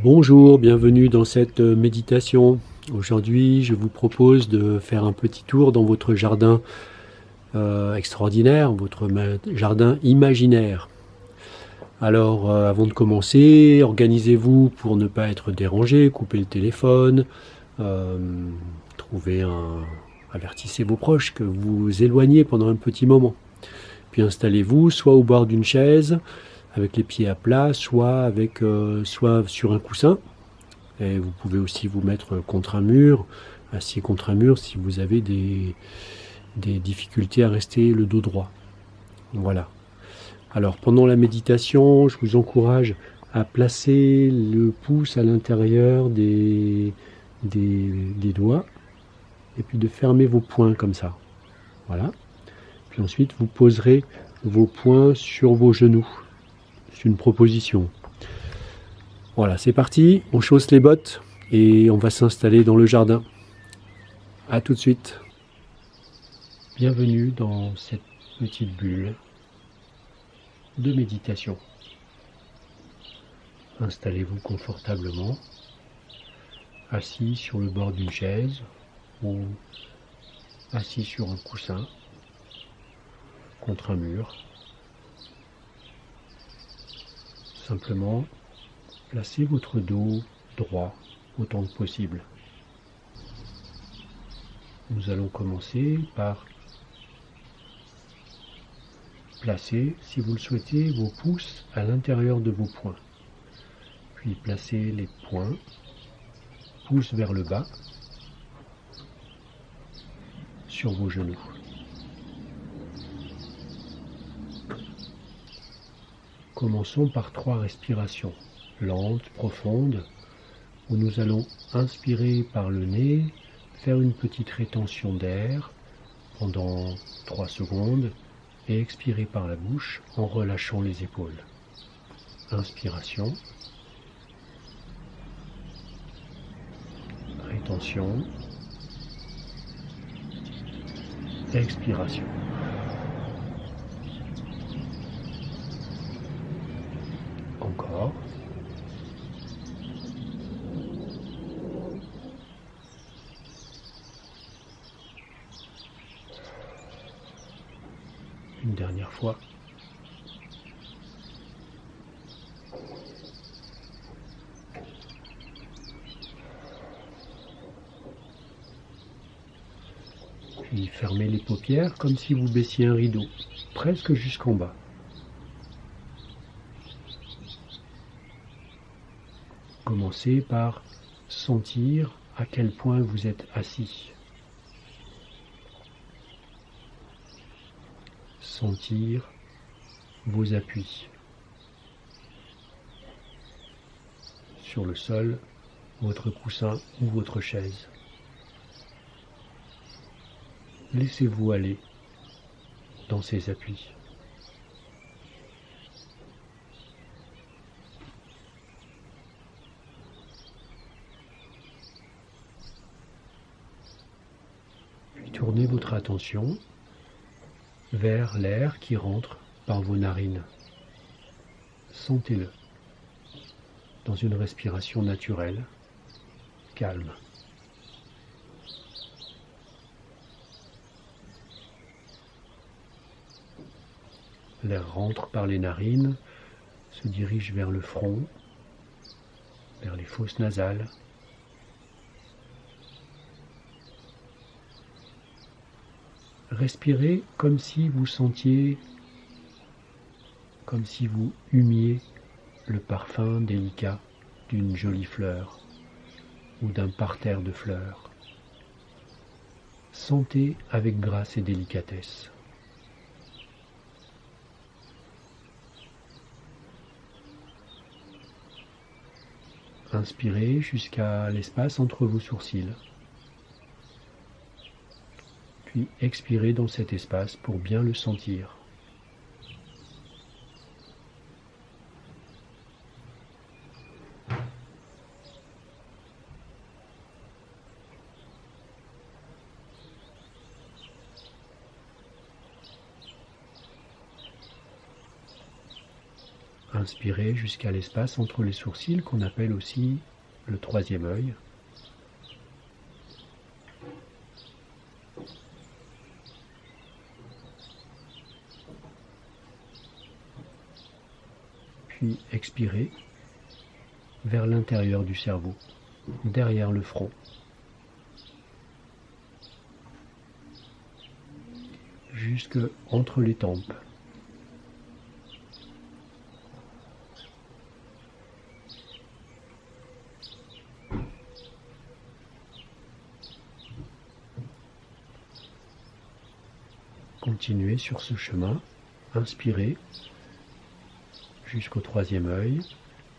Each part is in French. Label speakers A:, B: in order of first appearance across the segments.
A: Bonjour, bienvenue dans cette méditation. Aujourd'hui, je vous propose de faire un petit tour dans votre jardin extraordinaire, votre jardin imaginaire. Alors, avant de commencer, organisez-vous pour ne pas être dérangé, coupez le téléphone, euh, trouvez un... avertissez vos proches que vous vous éloignez pendant un petit moment. Puis installez-vous soit au bord d'une chaise, avec les pieds à plat, soit sur un coussin. Et vous pouvez aussi vous mettre contre un mur, assis contre un mur si vous avez des difficultés à rester le dos droit. Voilà. Alors pendant la méditation, je vous encourage à placer le pouce à l'intérieur des doigts et puis de fermer vos poings comme ça. Voilà. Puis ensuite, vous poserez vos poings sur vos genoux. C'est une proposition. Voilà, c'est parti. On chausse les bottes et on va s'installer dans le jardin. A tout de suite. Bienvenue dans cette petite bulle de méditation. Installez-vous confortablement, assis sur le bord d'une chaise ou assis sur un coussin contre un mur. Simplement, placez votre dos droit autant que possible. Nous allons commencer par placer, si vous le souhaitez, vos pouces à l'intérieur de vos poings. Puis placez les poings, pouces vers le bas, sur vos genoux. Commençons par 3 respirations lentes, profondes, où nous allons inspirer par le nez, faire une petite rétention d'air pendant 3 secondes et expirer par la bouche en relâchant les épaules. Inspiration, rétention, expiration. Encore. Une dernière fois. Puis fermez les paupières comme si vous baissiez un rideau, presque jusqu'en bas. Commencez par sentir à quel point vous êtes assis. Sentir vos appuis sur le sol, votre coussin ou votre chaise. Laissez-vous aller dans ces appuis. Puis tournez votre attention vers l'air qui rentre par vos narines. Sentez-le dans une respiration naturelle, calme. L'air rentre par les narines, se dirige vers le front, vers les fosses nasales. Respirez comme si vous sentiez, comme si vous humiez le parfum délicat d'une jolie fleur ou d'un parterre de fleurs. Sentez avec grâce et délicatesse. Inspirez jusqu'à l'espace entre vos sourcils. Puis expirez dans cet espace pour bien le sentir. inspirez jusqu'à l'espace entre les sourcils qu'on appelle aussi le troisième œil. Puis expirez vers l'intérieur du cerveau, derrière le front. Jusque entre les tempes. Continuez sur ce chemin, inspirez jusqu'au troisième œil,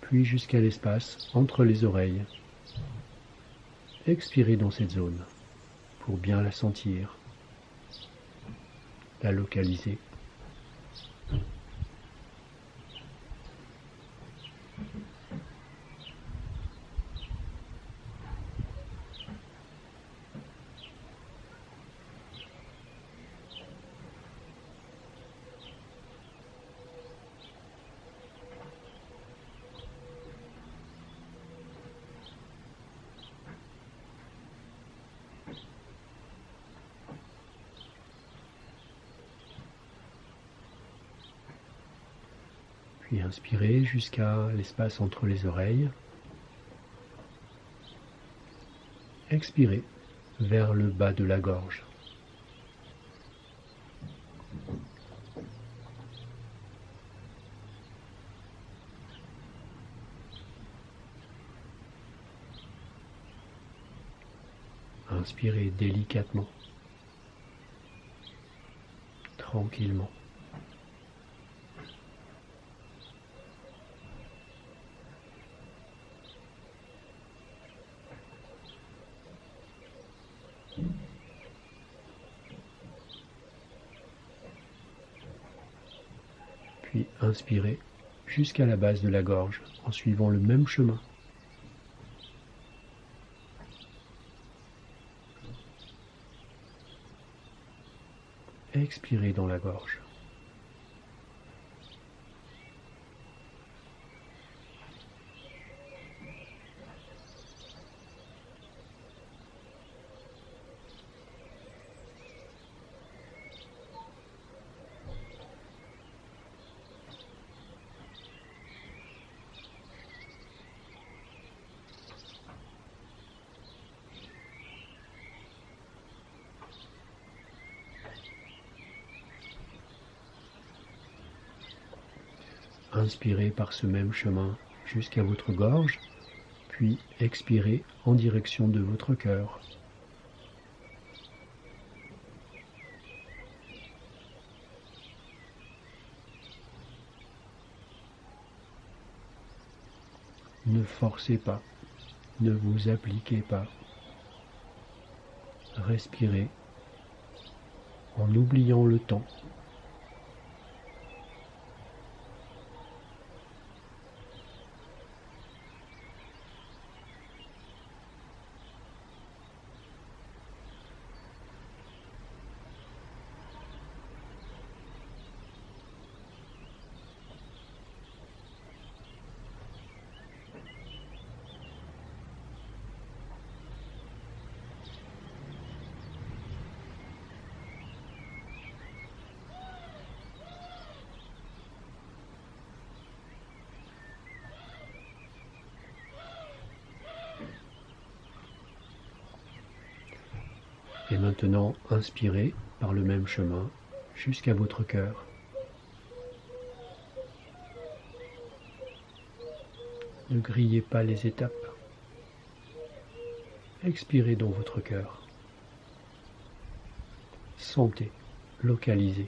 A: puis jusqu'à l'espace entre les oreilles. Expirez dans cette zone pour bien la sentir, la localiser. Puis inspirez jusqu'à l'espace entre les oreilles. Expirez vers le bas de la gorge. Inspirez délicatement, tranquillement. Puis inspirez jusqu'à la base de la gorge en suivant le même chemin. Expirez dans la gorge. Inspirez par ce même chemin jusqu'à votre gorge, puis expirez en direction de votre cœur. Ne forcez pas, ne vous appliquez pas. Respirez en oubliant le temps. Et maintenant, inspirez par le même chemin jusqu'à votre cœur. Ne grillez pas les étapes. Expirez dans votre cœur. Sentez, localisez.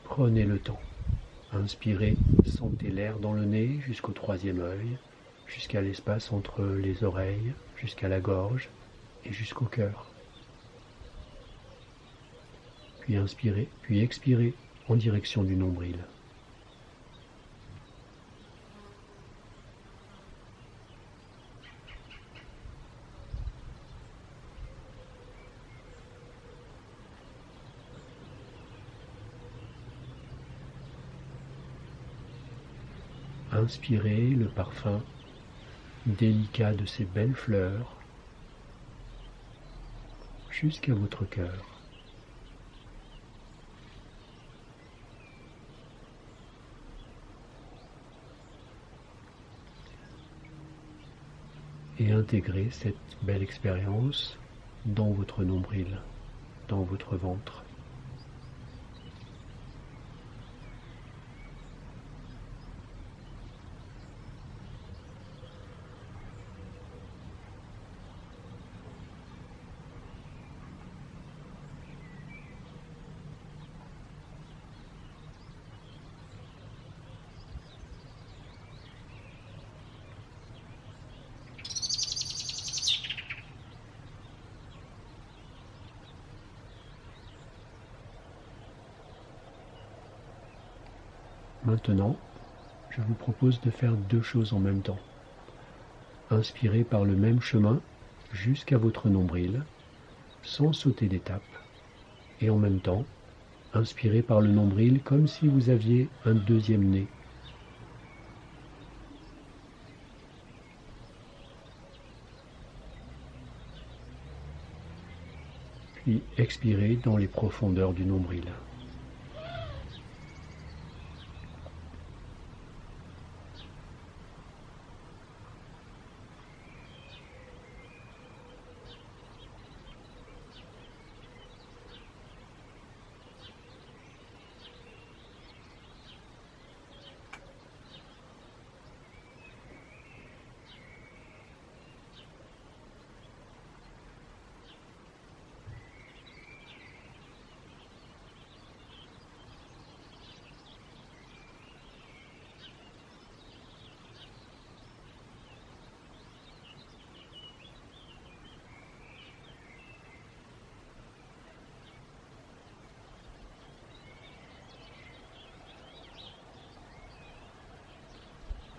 A: Prenez le temps. Inspirez, sentez l'air dans le nez jusqu'au troisième œil, jusqu'à l'espace entre les oreilles, jusqu'à la gorge et jusqu'au cœur. puis inspirez, puis expirez en direction du nombril. Inspirez le parfum délicat de ces belles fleurs jusqu'à votre cœur. Et intégrez cette belle expérience dans votre nombril, dans votre ventre. Maintenant, je vous propose de faire deux choses en même temps. Inspirez par le même chemin jusqu'à votre nombril, sans sauter d'étape. Et en même temps, inspirez par le nombril comme si vous aviez un deuxième nez. Puis expirez dans les profondeurs du nombril.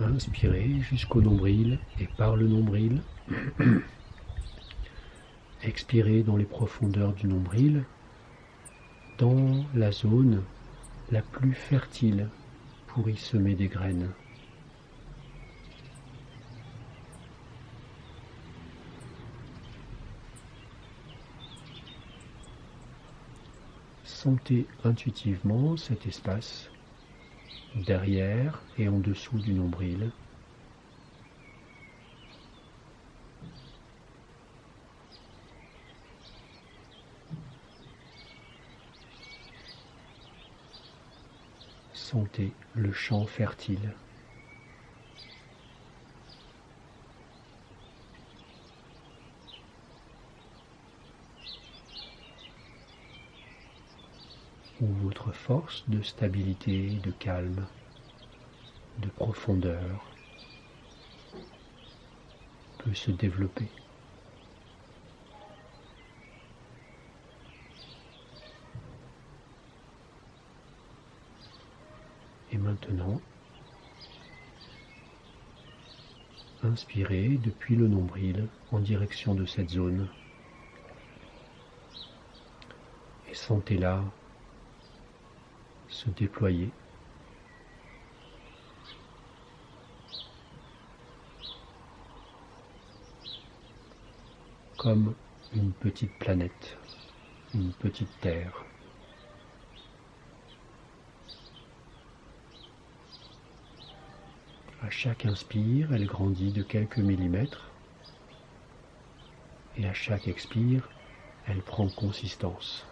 A: Inspirez jusqu'au nombril et par le nombril. Expirez dans les profondeurs du nombril, dans la zone la plus fertile pour y semer des graines. Sentez intuitivement cet espace derrière et en dessous du nombril. Sentez le champ fertile. Où votre force de stabilité, de calme, de profondeur peut se développer. Et maintenant, inspirez depuis le nombril en direction de cette zone. Et sentez-la se déployer. Comme une petite planète, une petite terre. À chaque inspire, elle grandit de quelques millimètres et à chaque expire, elle prend consistance.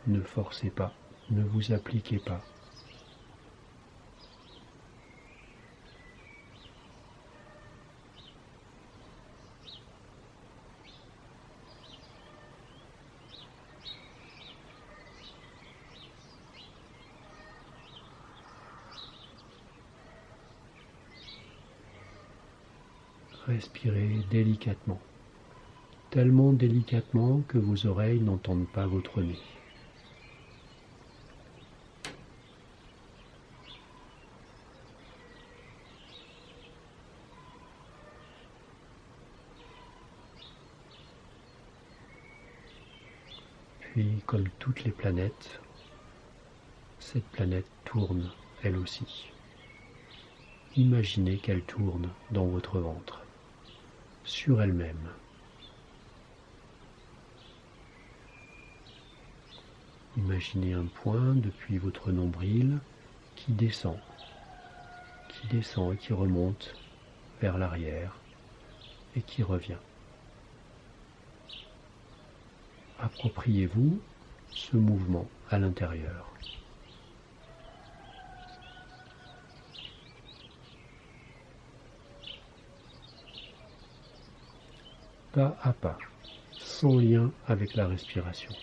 A: Ne forcez pas, ne vous appliquez pas. Respirez délicatement, tellement délicatement que vos oreilles n'entendent pas votre nez. Puis, comme toutes les planètes, cette planète tourne, elle aussi. Imaginez qu'elle tourne dans votre ventre, sur elle-même. Imaginez un point depuis votre nombril qui descend et qui remonte vers l'arrière et qui revient. Appropriez-vous ce mouvement à l'intérieur. Pas à pas, sans lien avec la respiration.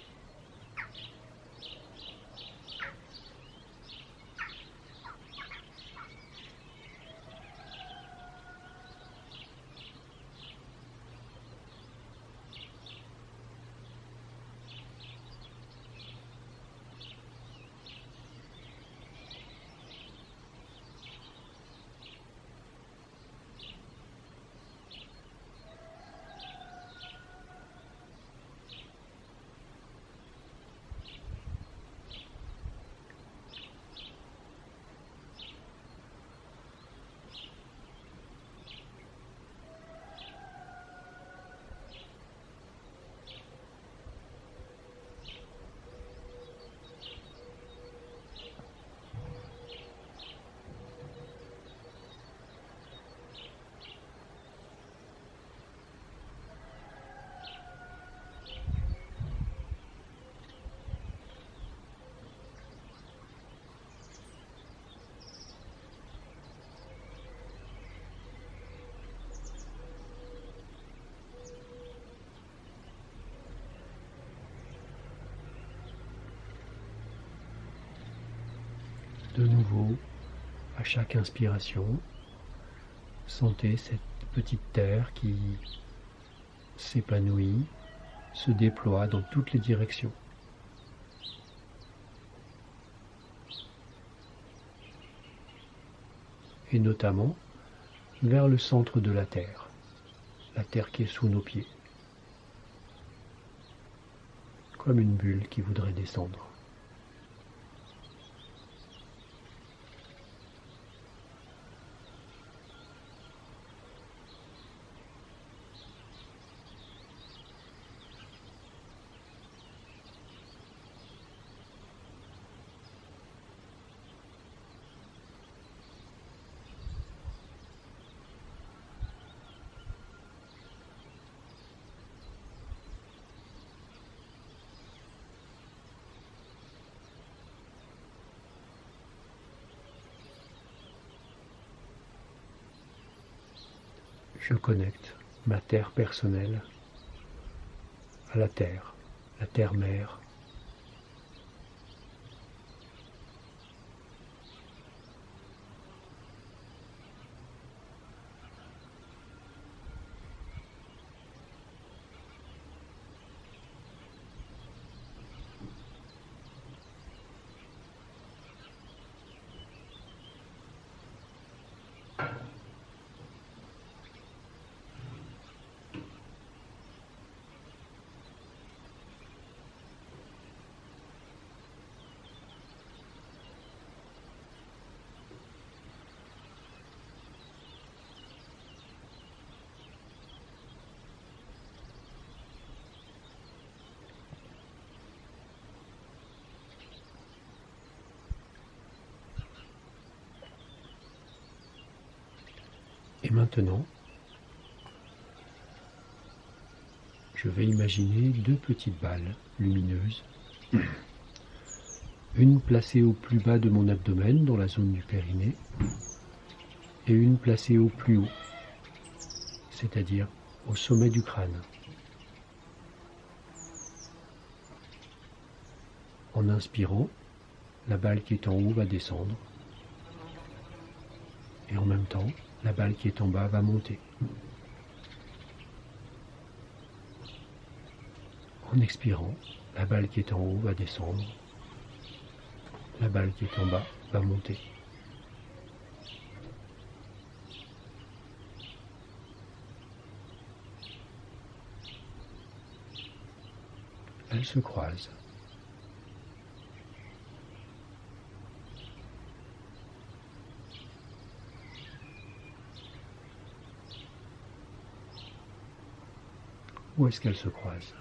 A: De nouveau, à chaque inspiration, sentez cette petite terre qui s'épanouit, se déploie dans toutes les directions. Et notamment vers le centre de la terre qui est sous nos pieds, comme une bulle qui voudrait descendre. Je connecte ma terre personnelle à la terre mère. Et maintenant, je vais imaginer deux petites balles lumineuses, une placée au plus bas de mon abdomen, dans la zone du périnée, et une placée au plus haut, c'est-à-dire au sommet du crâne. En inspirant, la balle qui est en haut va descendre, et en même temps, la balle qui est en bas va monter. En expirant, la balle qui est en haut va descendre, la balle qui est en bas va monter. Elles se croisent. Où est-ce qu'elles se croisent?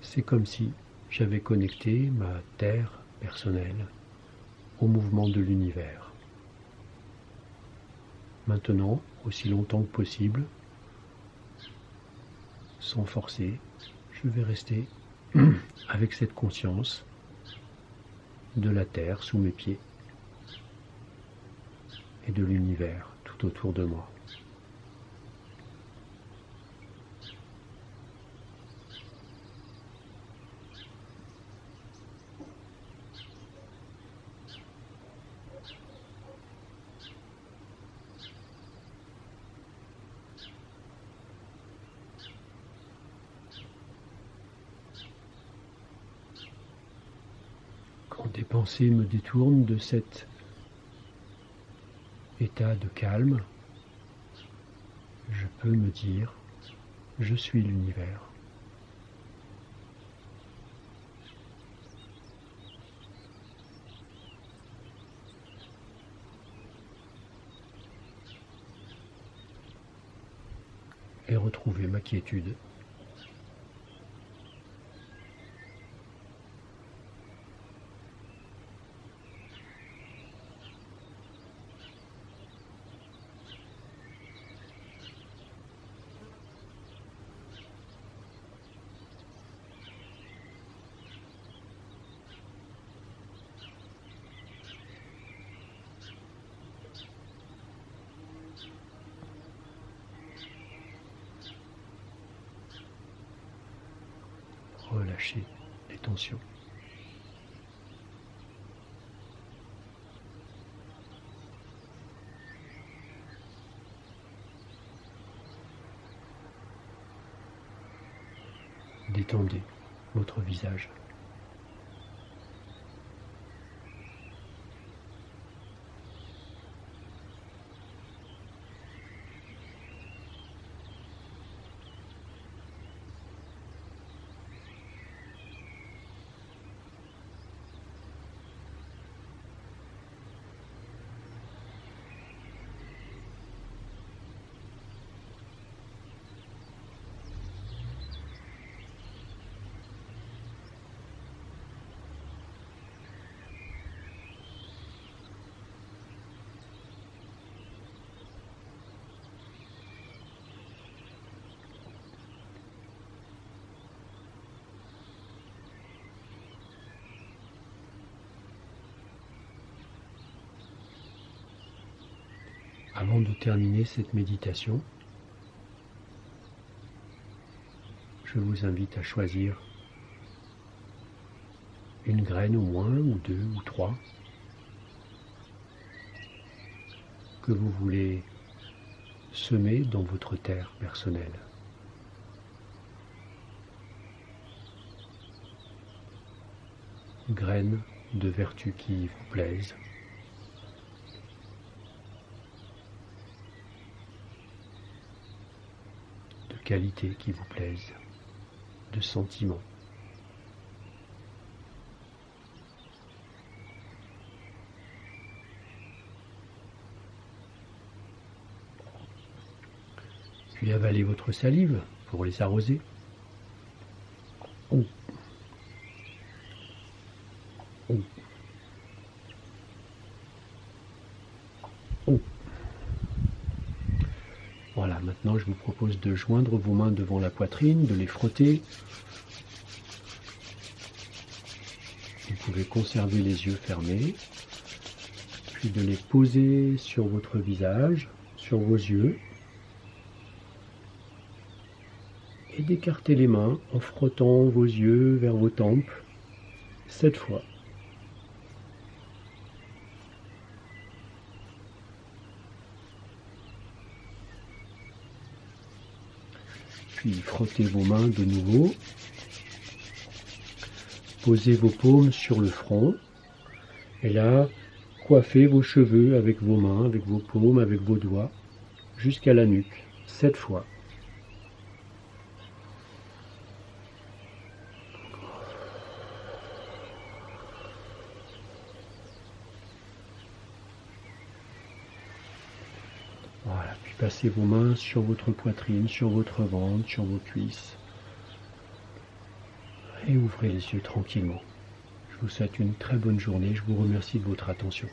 A: C'est comme si j'avais connecté ma terre personnelle au mouvement de l'univers. Maintenant, aussi longtemps que possible, sans forcer, je vais rester avec cette conscience de la terre sous mes pieds et de l'univers tout autour de moi. Quand des pensées me détournent de cet état de calme, je peux me dire, je suis l'univers. Et retrouver ma quiétude. Relâcher les tensions. Détendez votre visage. Avant de terminer cette méditation, je vous invite à choisir une graine au moins, ou deux, ou trois, que vous voulez semer dans votre terre personnelle. Graines de vertus qui vous plaisent. De qualités qui vous plaisent. De sentiments. Puis pouvez avaler votre salive pour les arroser. Oh. Oh. Oh. Voilà, maintenant je vous propose de joindre vos mains devant la poitrine, de les frotter. Vous pouvez conserver les yeux fermés, puis de les poser sur votre visage, sur vos yeux, et d'écarter les mains en frottant vos yeux vers vos tempes 7 fois. Puis frottez vos mains de nouveau. Posez vos paumes sur le front. Et là, coiffez vos cheveux avec vos mains, avec vos paumes, avec vos doigts, jusqu'à la nuque, 7 fois. Voilà, puis passez vos mains sur votre poitrine, sur votre ventre, sur vos cuisses. Et ouvrez les yeux tranquillement. Je vous souhaite une très bonne journée. Je vous remercie de votre attention.